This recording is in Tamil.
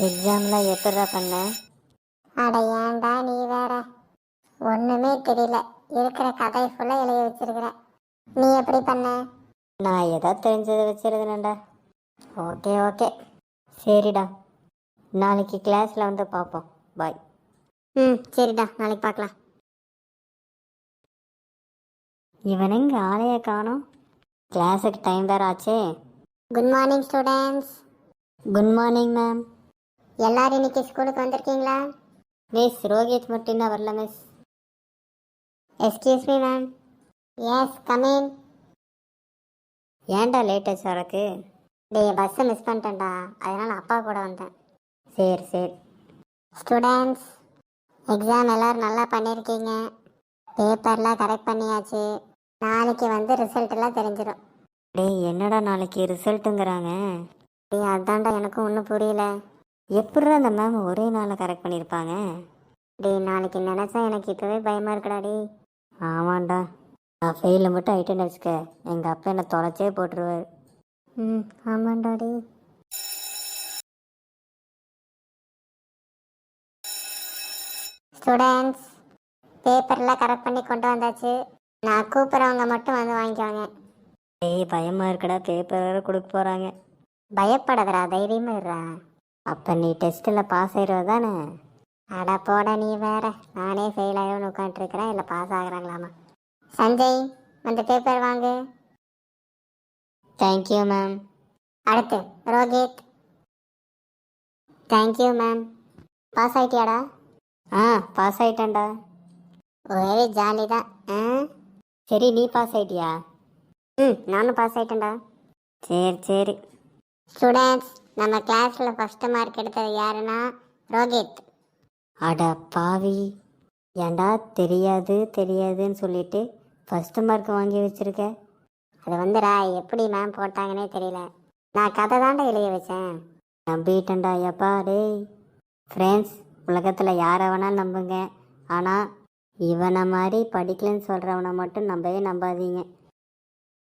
எக்ஸாம்லாம் எப்படிடா பண்ண? அட ஏன்டா நீ வேற, ஒண்ணுமே தெரியல. இருக்கிற கதை ஃபுல்லா எழுதி வச்சிருக்கிற. நீ எப்படி பண்ண? நான் ஏதாவது தெரிஞ்சதை வச்சிருந்தேன்டா. ஓகே ஓகே, சரிடா. நாளைக்கு கிளாஸில் வந்து பார்ப்போம். பாய். சரிடா, நாளைக்கு பார்க்கலாம். இவனுங்க ஆளைய காணோம். கிளாஸுக்கு டைம் வேறு ஆச்சே. Good morning students. Good morning ma'am. எல்லாரும் இன்னைக்கு ஸ்கூலுக்கு வந்திருக்கீங்களா? மிஸ் ரோஹித் மட்டும்தான் வரல miss. Excuse me ma'am. Yes come in. ஏன்டா லேட் ஆச்சு உனக்கு? டேய், பஸ்ஸை மிஸ் பண்ணிட்டேன்டா, அதனால அப்பா கூட வந்தேன். சரி சரி. ஸ்டூடெண்ட்ஸ், எக்ஸாம் எல்லாரும் நல்லா பண்ணியிருக்கீங்க. பேப்பர்லாம் கரெக்ட் பண்ணியாச்சு. நாளைக்கு வந்து ரிசல்ட் எல்லாம் தெரிஞ்சிடும். டேய், என்னடா நாளைக்கு ரிசல்ட்டுங்கிறாங்க? டேய், அதான்டா எனக்கும் ஒன்றும் புரியல. எப்படிடா அந்த மேம் ஒரே நாளில் கரெக்ட் பண்ணியிருப்பாங்க? டேய், நாளைக்கு நினச்சா எனக்கு இப்போவே பயமாக இருக்குடா. டேய், ஆமாண்டா. நான் ஃபெயிலில் மட்டும் ஆகிட்டேன்னு வச்சுக்க, எங்கள் அப்பா என்னை தொலைச்சே போட்டுருவார். ஆமாண்டா. டேய், ஸ்டூடெண்ட்ஸ், பேப்பர்லாம் கரெக்ட் பண்ணி கொண்டு வந்தாச்சு. நான் கூப்பிட்றவங்க மட்டும் வந்து வாங்கிக்கோங்க. டேய், பயமாக இருக்குடா, பேப்பர் வேறு கொடுக்க போகிறாங்க. பயப்படாதடா, தைரியமா இருடா. அப்போ நீ டெஸ்ட்டில் பாஸ் ஆயிடுவ தானே? அட போட நீ வேற, நானே ஃபெயில் ஆகிடும்னு உட்காந்துருக்கிறேன், இல்லை பாஸ் ஆகுறாங்களாமா. சஞ்சய், அந்த பேப்பர் வாங்கு. Thank you ma'am. அடுத்து ரோஹித். Thank you ma'am. பாஸ் ஆயிட்டியாடா? பாஸ் ஆயிட்டேன்டா. ஒரே ஜாலி தான். சரி, நீ பாஸ் ஆயிட்டியா? நானும் பாஸ் ஆயிட்டேன்டா. சரி சரி. ஸ்டூடெண்ட்ஸ், நம்ம கிளாஸில் ஃபஸ்ட்டு மார்க் எடுத்தது யாருன்னா ரோஹித். அட பாவி, ஏன்டா தெரியாது தெரியாதுன்னு சொல்லிட்டு ஃபஸ்ட்டு மார்க் வாங்கி வச்சிருக்க? அது வந்துடா, எப்படி மேம் போட்டாங்கன்னே தெரியல. நான் கதை தாண்டா எழுதி வச்சேன். நம்பிட்டேன்டா ஐயப்பா. டேய் ஃப்ரெண்ட்ஸ், உலகத்தில் யாரை வேணாலும் நம்புங்க, ஆனால் இவனை மாதிரி படிக்கலன்னு சொல்கிறவனை மட்டும் நம்பவே நம்பாதீங்க.